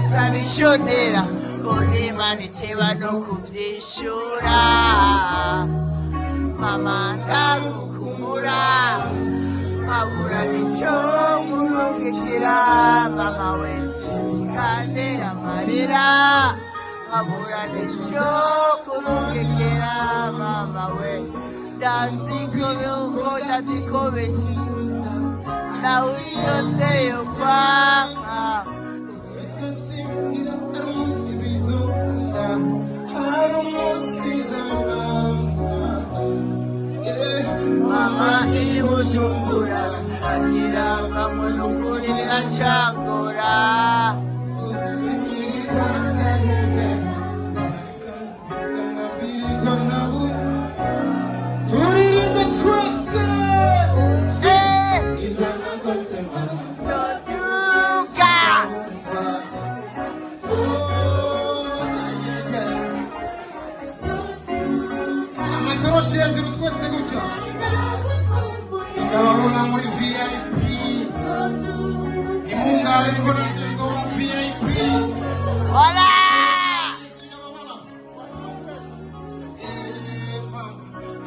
sabishonera unimanitse bano kuvyishura mama ndagukumura mabura nico murungikira mama we kandera marira mabura nico kurungikira mama we ndazikobeshi nawe yose yo kwanga mama ibujumbura agira kamwe n'ukuri biracangora turirimbe twese sotuka amatoroshi hejuru twese gutya singababona muri VIP imunga ariko nagezo mu VIP hola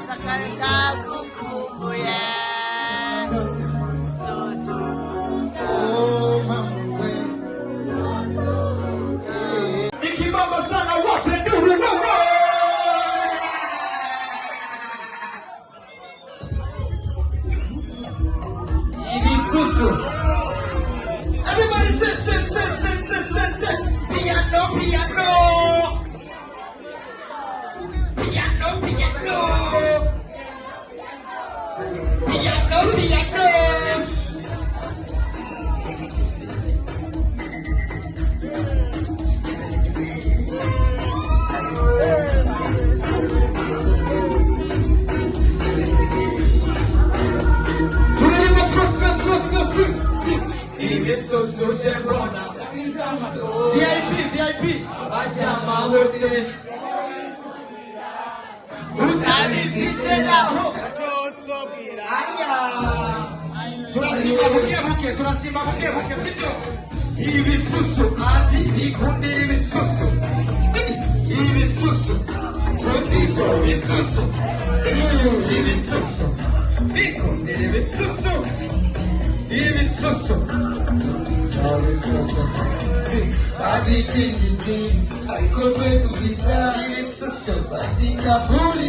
nakareka kukumbuye sotuka nikibamba sana wape nduru wewe Susu. Everybody say, piano, piano. Piano, piano. Piano, piano. Ibisoso jembona VIP abajama bose utabifise naho turasimba buke sibyo ibisusu ati ikundira ibisusu sonzibyo ibisusu bikundira ibisusu Abitingiti, ariko twe tubita ibisusu batinga buri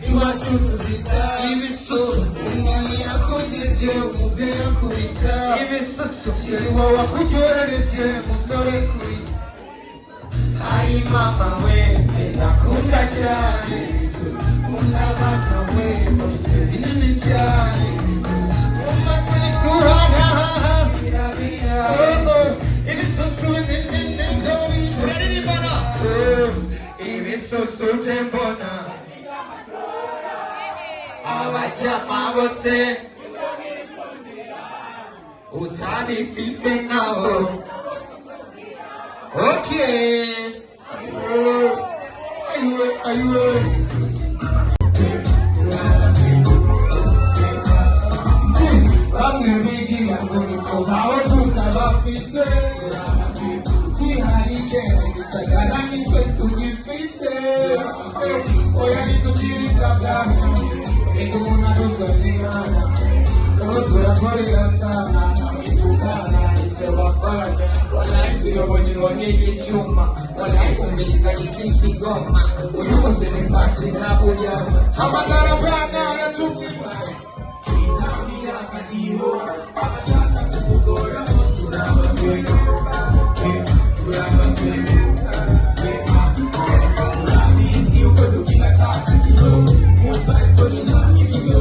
iwacu tubita ibisusu umwami yakojeje umuvyeyi akubita ibisusu sheri wawe akuryohereje musore kubita ari mama weje nakunda cyane ibisusu kunda abana we bafise binini cyane ibisusu umasuri turagahaha birabira ibisoso jembona abajama bose utabifise naho okay aywe bamwe bigira ngo nitwobaho tutabafise tiharike gisagara nitwe tugifise oya nitukitabwaho ego umuntu aduzwa n'imana ubu turakorera sana nawitukana nitwe bafanya walayi tuyobogerwa n'icyuma walayi kumviriza iki kigoma uyu munsi ni pati ntabujyama hamagara bwana yacumwima akadiho abashaka kukugora turabagwenya urabizi uko dukinataka kilo mubaitoni na kilo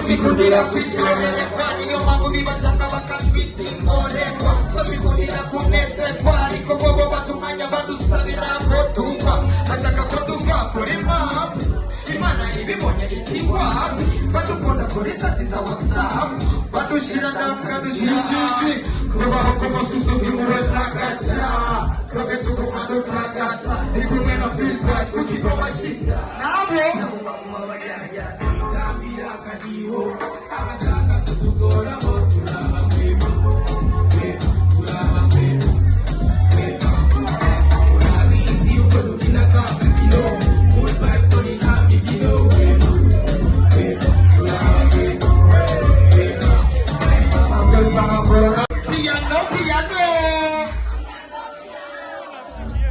twikundira kwitwererwa niyo mpamvu bibashaka bakatwita imporerwa twikundira kunezerwa ariko bobo batumanya badusabira ko tumva bashaka ko tuva kuri mapu imana ibibonye itiwapu badukunda kuri stati za whatsapp badushira ndakadushyira iki kubaho k'umuswi usubwa impuhwe z'agaca twebwe tuguma dutagata ndi kumwe na Philbright ku kigoma kijya nabo akadiho abashaka kutugora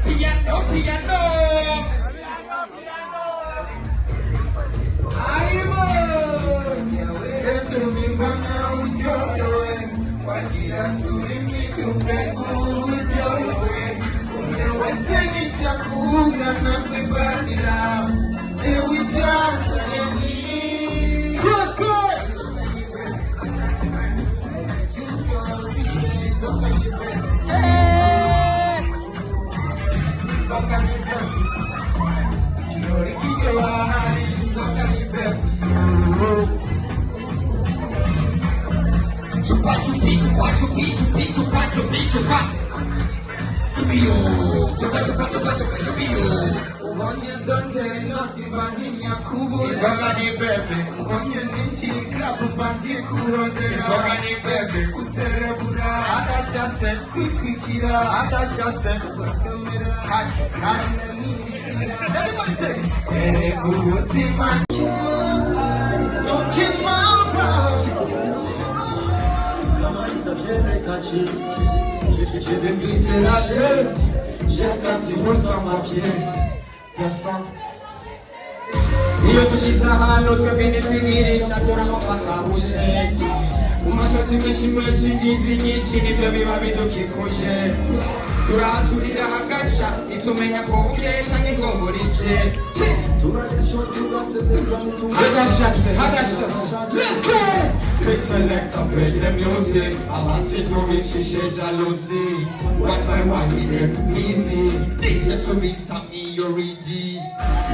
Piano, piano. Aibo, etumimana ujowe, wakira turimi ujowe, unewaseni chakula na kuibanira, ewichaza yeni. Kose! Everybody say, don't kill my je vais quitter la chaîne, j'ai quand il faut sans ma pied, personne. iyo tugisahano twebwe twigirisha turamufata buje umashatsi menshi menshi y'indi nyinshi nibyo biba bidukikuje turaturira hagasha nitumenya ko bukesha n'ingongo rije let's go. They select and play the music. I'm a sit to reach jalousie. One by one we them easy. DJ Subiza me origi.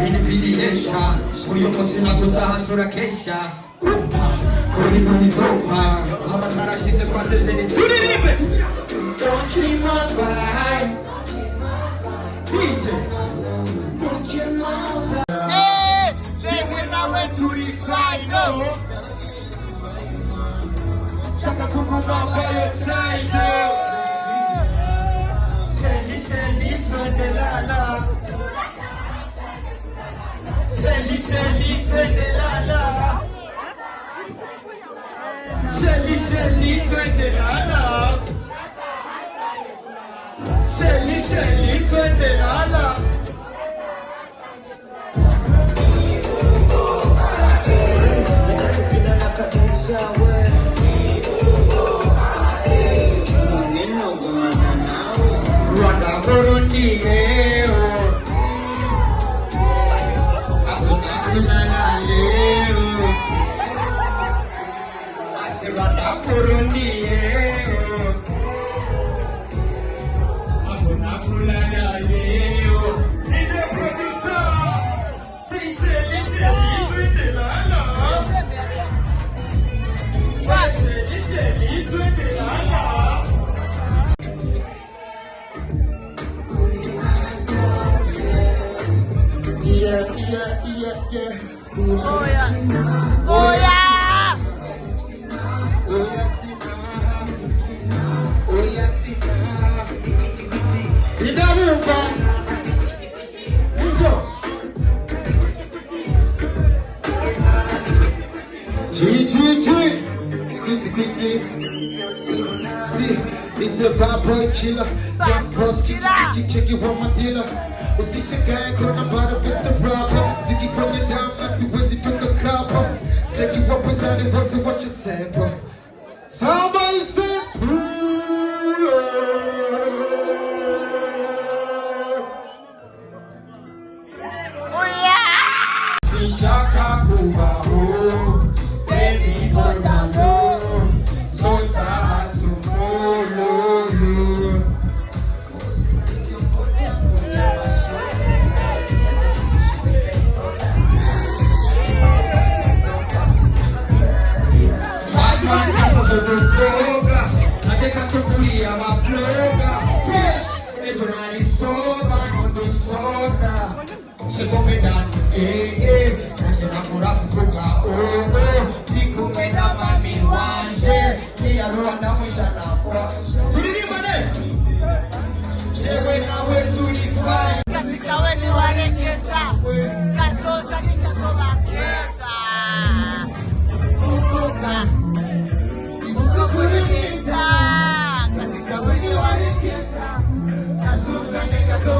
Invitation. Uyo musina kutahasura kesha. Kuri kuri sofa. Amatara chise kwa sezeni. Turirimbe. Don't kill my vibe, DJ. don't kill my vibe. Jewe nawe turi final. Shaka kukuma by your side. Shelly, Shelly, twende lala. Shelly, Shelly, twende lala. Shelly, Shelly, twende lala. Shelly, Shelly, twende lala. Rwanda Burundi leo hakuna leo asi Rwanda Burundi leo hakuna leo ndio producer Seychelles twende lala Seychelles twende lala. Yeah. Oh yeah. Oh yeah. Sit down, man. Quitty. See, it's a bad boy killer. Young boss, check it one my dealer. Usishakae kona bado Mr. Rapper. Ziki kwenye damu na siwezi toka kapa. Check it wapinzani wote wacha sepa. Somebody say Oh yeah. Sishaka kubaho, baby Bornado, Zonta Hatsumololo. Batman kasa sodokoga, nateka tukulia maploga, fresh, ejonali soba, nondo soda. Sekomenda, nase nakura kufuga ogo, dikumenda mami wanje, niya Rwanda mwisha nakwa. Turirimba ne? Shewe nawe turifanya. Kasika weni warekesa. Kasosa nikasoba kesa. Ukuka. Ukukurikisa. Kasika weni warekesa. Kasosa nikasoba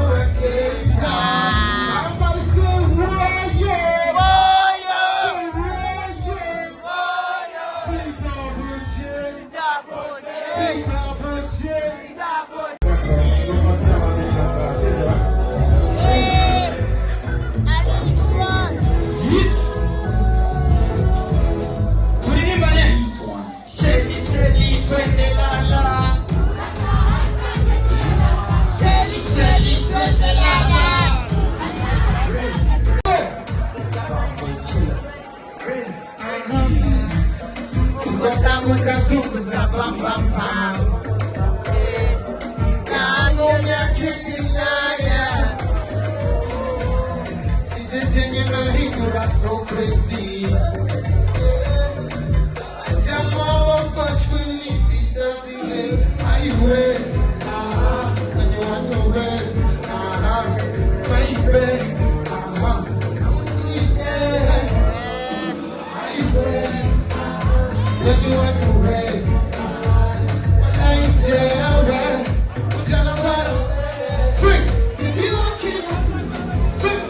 changing the heat, that's so crazy. Jamal Bush will need pieces in it. Highway, when you want some rest, baby, come to it, highway, when you want some rest, well, I ain't jail, sing, you want kids, sing.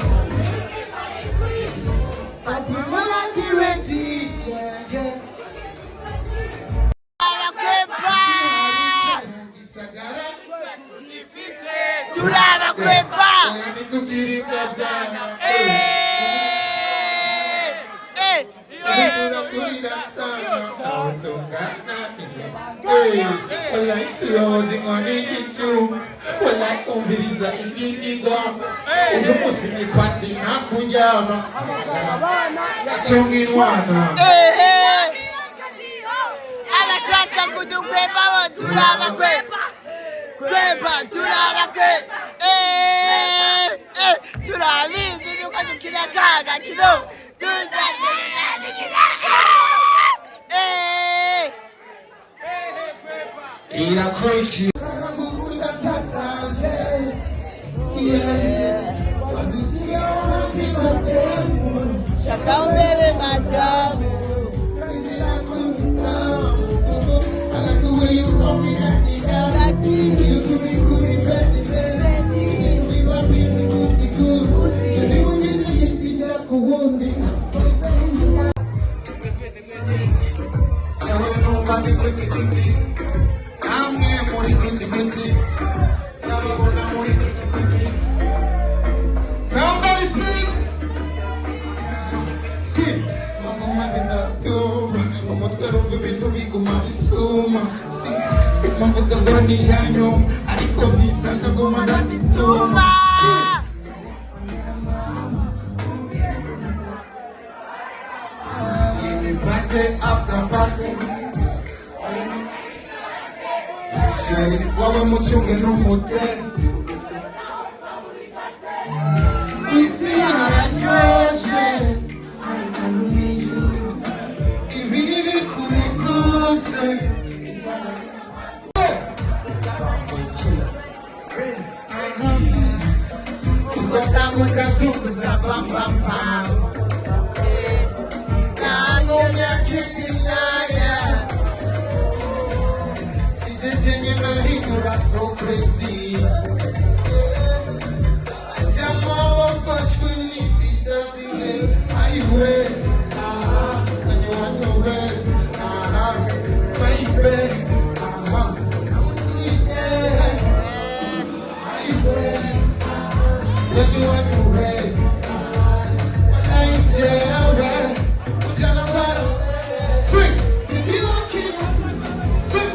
Somebody sing. Sing. Mama vinatuma, mama tukarovi vitu vikumalisuma. Sing. Mama kagoni yanyo, alikovisa kagoma nazituma. Party after party. Sheri, wawe muchunge n'umute. Isi haranyoshe, ibiri kuriguse. Kukotamu kazukuza bam bam bam. Nangomya kitinaya. That's so crazy. Jamal Bush will need pieces in it. Highway, when you want some rest, baby, come to it, highway, when you want some rest, well, I ain't jail, sing, you want kids, sing.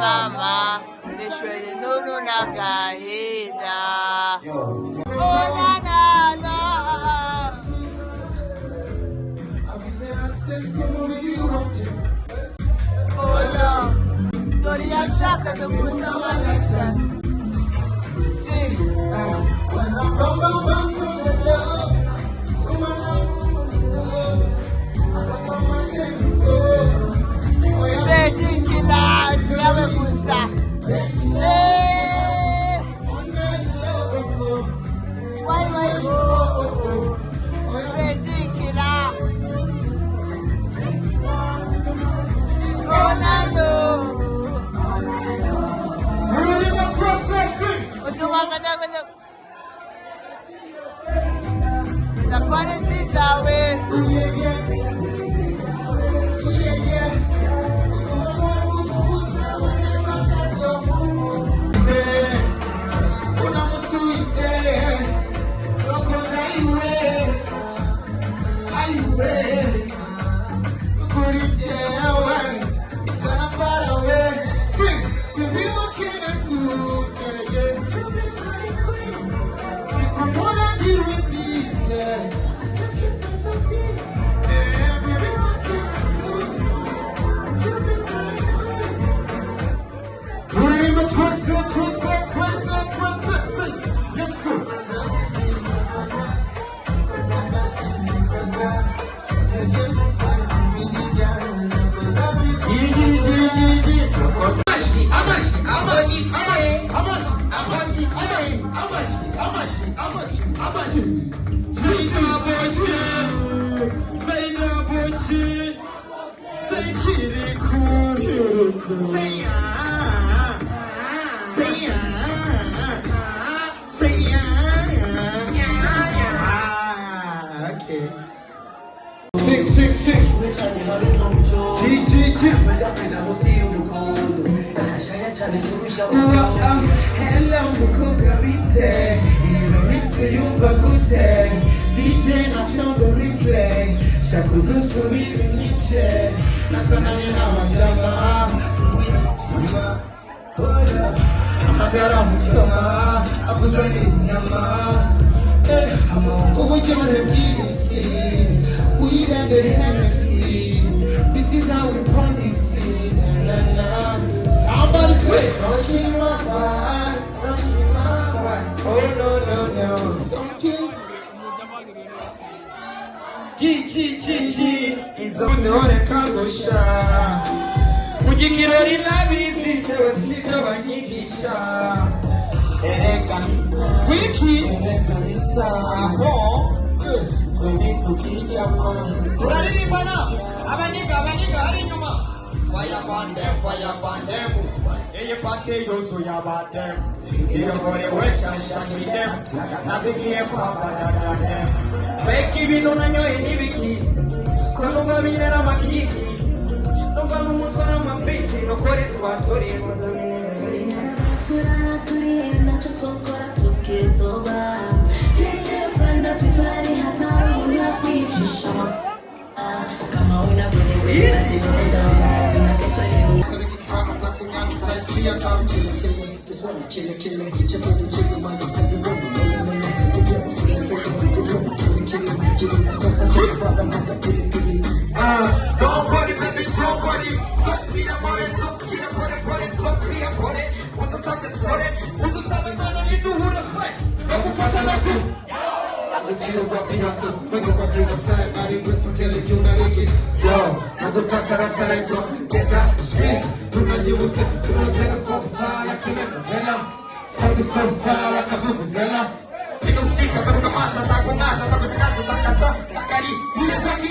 Mama, nishwele nunu na kaida. Oh na na na. Oh no, tori ya shaka no kusa walesa. Sing. When I bump on the love. Safari zizawe Hello mukobwa bite remix yumva gute DJ na film the replay shakuzo subira niche nasana n'abajama amagara musoma avuza n'inyama uburyohe bw'isi wirendere Hennessy this is how we burn this scene somebody say don't kill my vibe, don't kill my vibe. Oh no no no, don't kill. G inzobore kangosha mugikirori nabizi cyewe sivyo banyigisha kanisa wiki kanisa aho twende tukijya turaririmba na abaniga ari nyuma fire bandem eye pate yozo ya badem iyo gore wecha shakidem nabigiye kwa badadem beki bino nanyoye nibiki kono babirera makiki numva mumutwa n'amapiti nokore twatoreye kozamene turi nacho twakora tukizoba twese franda twibari hatari unakwicisha kama unabwewe Don't worry, baby, don't worry. So clear, pore. Utu sabe mano ni tu hura khai. Aku fata laku. Chill walking out to wake up until the time I didn't wait for telling you that it is yo I go tataratareto get that street do not use it do not take it for far like to let vela so this so far like a vuvuzela Nikamshika kama kamata takungasa takutakaza takasa takari zile zaki